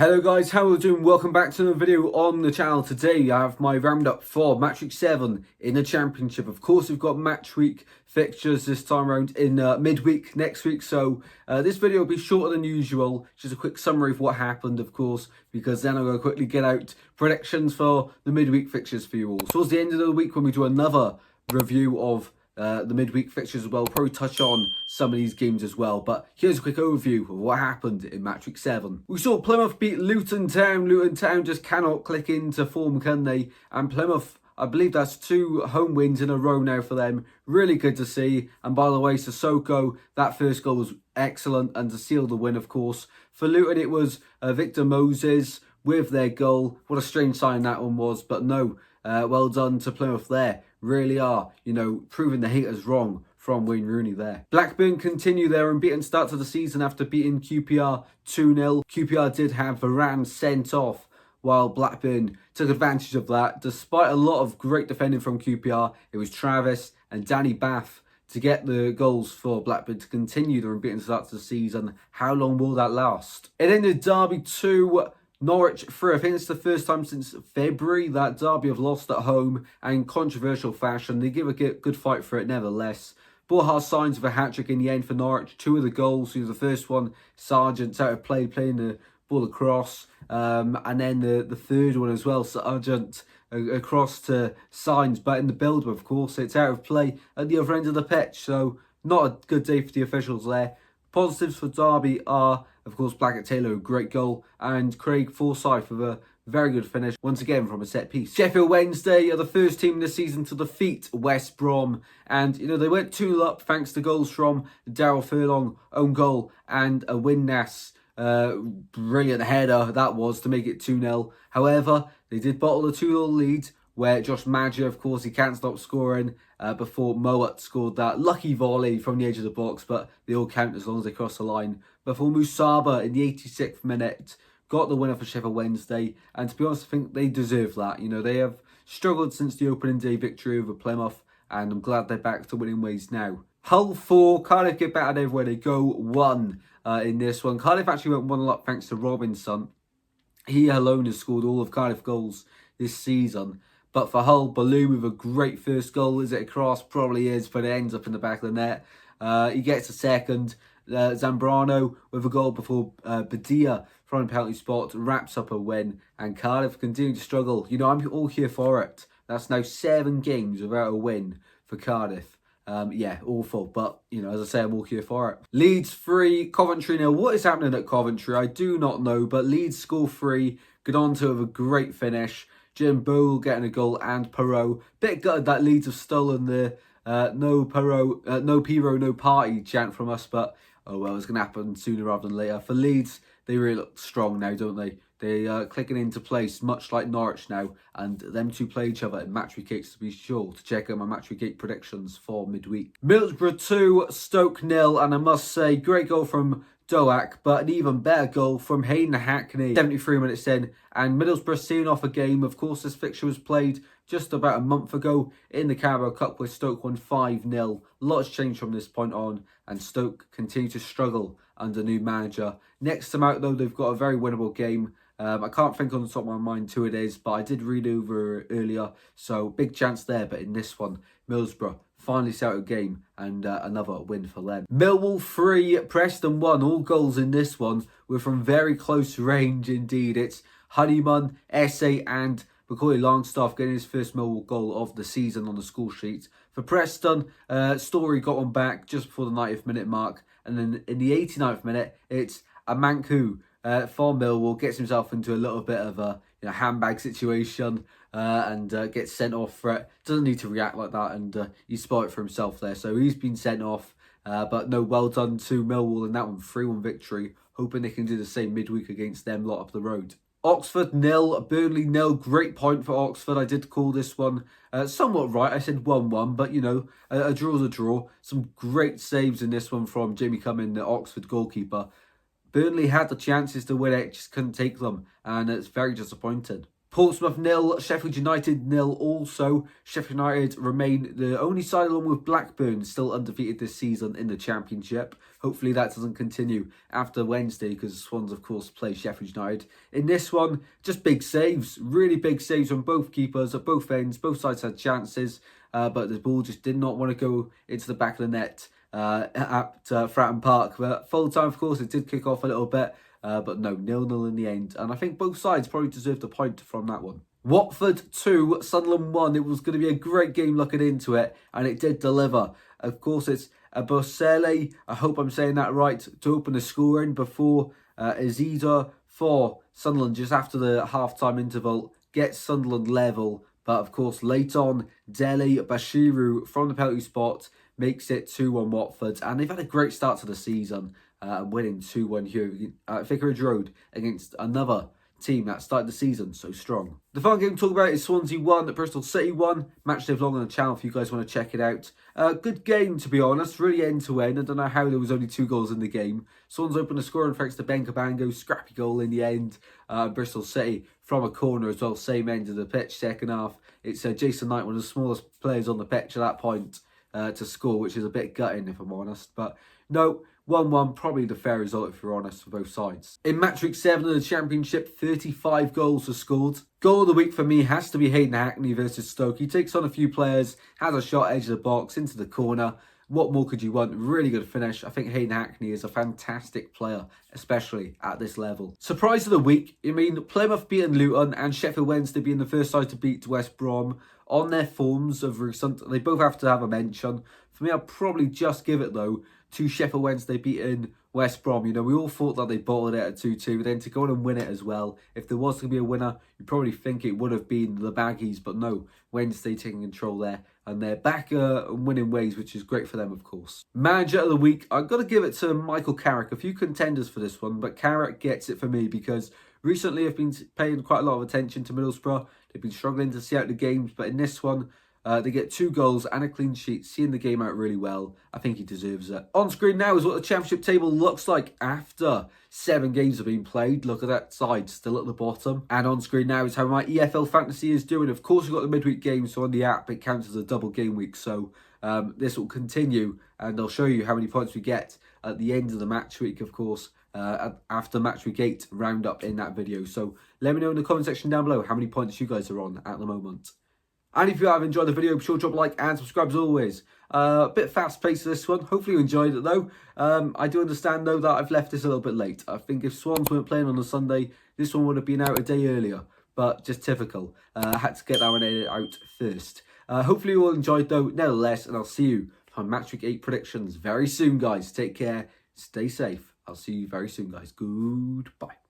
Hello guys, how are you doing? Welcome back to another video on the channel. Today I have my roundup for match week 7 in the championship. Of course, we've got match week fixtures this time around in midweek next week. So this video will be shorter than usual. Just a quick summary of what happened, of course, because then I'm going to quickly get out predictions for the midweek fixtures for you all. Towards the end of the week when we do another review of the midweek fixtures as well, we'll probably touch on some of these games as well. But here's a quick overview of what happened in match week 7. We saw Plymouth beat Luton Town. Luton Town just cannot click into form, can they? And Plymouth, I believe that's 2 home wins in a row now for them. Really good to see. And by the way, Sissoko, that first goal was excellent. And to seal the win, of course. For Luton, it was Victor Moses with their goal. What a strange sign that one was. But no, well done to Plymouth there. Really are, proving the haters wrong from Wayne Rooney there. Blackburn continue their unbeaten start to the season after beating QPR 2-0. QPR did have Varane sent off, while Blackburn took advantage of that. Despite a lot of great defending from QPR, it was Travis and Danny Bath to get the goals for Blackburn to continue their unbeaten start to the season. How long will that last? It ended Derby 2, Norwich 3. I think it's the first time since February that Derby have lost at home, and in controversial fashion. They give a good fight for it nevertheless. Borja signs of a hat-trick in the end for Norwich. 2 of the goals. The first one, Sargent's out of play, playing the ball across. And then the third one as well, Sargent across to Signs. But in the build-up, of course, it's out of play at the other end of the pitch. So not a good day for the officials there. Positives for Derby are, of course, Blackett Taylor, a great goal, and Craig Forsyth with a very good finish, once again from a set piece. Sheffield Wednesday are the first team this season to defeat West Brom, and they went 2-0 up thanks to goals from Darryl Furlong, own goal, and a Winnas brilliant header that was to make it 2-0. However, they did bottle the 2-0 lead, where Josh Maja, of course, he can't stop scoring before Mowat scored that lucky volley from the edge of the box, but they all count as long as they cross the line. Before Musaba in the 86th minute got the winner for Sheffield Wednesday, and to be honest, I think they deserve that. They have struggled since the opening day victory over Plymouth, and I'm glad they're back to winning ways now. Hull 4, Cardiff get battered everywhere they go, 1 in this one. Cardiff actually went 1-0 up thanks to Robinson. He alone has scored all of Cardiff goals this season. But for Hull, Balloon with a great first goal. Is it a cross? Probably is, but it ends up in the back of the net. He gets a second. Zambrano with a goal before Badia from a penalty spot wraps up a win. And Cardiff continue to struggle. I'm all here for it. That's now 7 games without a win for Cardiff. Yeah, awful. But, as I say, I'm all here for it. Leeds 3, Coventry 0. What is happening at Coventry? I do not know. But Leeds score 3. Get on to with a great finish. Jim Boole getting a goal and Perot. Bit gutted that Leeds have stolen the no Perot, no Piro, no party chant from us. But, oh well, it's going to happen sooner rather than later. For Leeds, they really look strong now, don't they? They are clicking into place, much like Norwich now, and them two play each other in match week 8, to be sure to check out my match week 8 predictions for midweek. Middlesbrough 2, Stoke 0, and I must say, great goal from Doak, but an even better goal from Hayden Hackney, 73 minutes in, and Middlesbrough seeing off a game. Of course, this fixture was played just about a month ago in the Carabao Cup, where Stoke won 5-0. A lot has changed from this point on, and Stoke continue to struggle under new manager. Next time out, though, they've got a very winnable game. I can't think on the top of my mind who it is, but I did read over earlier, so big chance there. But in this one, Middlesbrough finally set out a game, and another win for them. Millwall 3, Preston 1. All goals in this one were from very close range indeed. It's Honeyman, Esse and Macaulay Longstaff getting his first Millwall goal of the season on the score sheet. For Preston, Story got one back just before the 90th minute mark, and then in the 89th minute, it's Amanku for Millwall, gets himself into a little bit of a handbag situation and gets sent off for it. Doesn't need to react like that, and he spoiled it for himself there. So he's been sent off, but no, well done to Millwall in that one, 3-1 victory. Hoping they can do the same midweek against them lot up the road. Oxford 0, Burnley 0. Great point for Oxford. I did call this one somewhat right. I said 1-1, but a draw's a draw. Some great saves in this one from Jamie Cumming, the Oxford goalkeeper. Burnley had the chances to win it, just couldn't take them, and it's very disappointing. Portsmouth 0, Sheffield United 0 also. Sheffield United remain the only side along with Blackburn still undefeated this season in the Championship. Hopefully that doesn't continue after Wednesday because Swans of course play Sheffield United. In this one, just big saves, really big saves from both keepers at both ends. Both sides had chances, but the ball just did not want to go into the back of the net at Fratton Park. But full time of course it did kick off a little bit. But no, 0-0 in the end. And I think both sides probably deserved a point from that one. Watford 2, Sunderland 1. It was going to be a great game looking into it, and it did deliver. Of course, it's Bosele, I hope I'm saying that right, to open the scoring before Izida for Sunderland just after the half-time interval gets Sunderland level. But of course, late on, Dele Bashiru from the penalty spot makes it 2-1 Watford. And they've had a great start to the season. Winning 2-1 here at Vicarage Road against another team that started the season so strong. The final game to talk about is Swansea 1, Bristol City 1. Match day vlog on the channel if you guys want to check it out. Good game to be honest, really end to end. I don't know how there was only 2 goals in the game. Swans opened the scoring thanks to Ben Cabango, scrappy goal in the end. Bristol City from a corner as well, same end of the pitch, second half. It's Jason Knight, one of the smallest players on the pitch at that point to score, which is a bit gutting if I'm honest. But no, 1-1, probably the fair result if you're honest for both sides. In match week 7 of the Championship, 35 goals were scored. Goal of the week for me has to be Hayden Hackney versus Stoke. He takes on a few players, has a shot edge of the box into the corner. What more could you want? Really good finish. I think Hayden Hackney is a fantastic player, especially at this level. Surprise of the week, I mean, Plymouth beating Luton and Sheffield Wednesday being the first side to beat West Brom on their forms of recent. They both have to have a mention. For me, I'll probably just give it, though, to Sheffield Wednesday beating West Brom. You know, we all thought that they bottled it at 2-2, then to go on and win it as well. If there was to be a winner, you'd probably think it would have been the Baggies, but no, Wednesday taking control there. And they're back in winning ways, which is great for them, of course. Manager of the week, I've got to give it to Michael Carrick. A few contenders for this one, but Carrick gets it for me because recently I've been paying quite a lot of attention to Middlesbrough. They've been struggling to see out the games, but in this one, they get 2 goals and a clean sheet, seeing the game out really well. I think he deserves it. On screen now is what the Championship table looks like after 7 games have been played. Look at that side, still at the bottom. And on screen now is how my EFL Fantasy is doing. Of course, we've got the midweek games, so on the app, it counts as a double game week. So this will continue, and I'll show you how many points we get at the end of the match week, of course, after match week 8 roundup in that video. So let me know in the comment section down below how many points you guys are on at the moment. And if you have enjoyed the video, be sure to drop a like and subscribe as always. A bit fast-paced this one. Hopefully you enjoyed it though. I do understand though that I've left this a little bit late. I think if Swans weren't playing on a Sunday, this one would have been out a day earlier. But just typical. I had to get that one out first. Hopefully you all enjoyed though, nevertheless. And I'll see you on Match Week 8 predictions very soon, guys. Take care. Stay safe. I'll see you very soon, guys. Goodbye.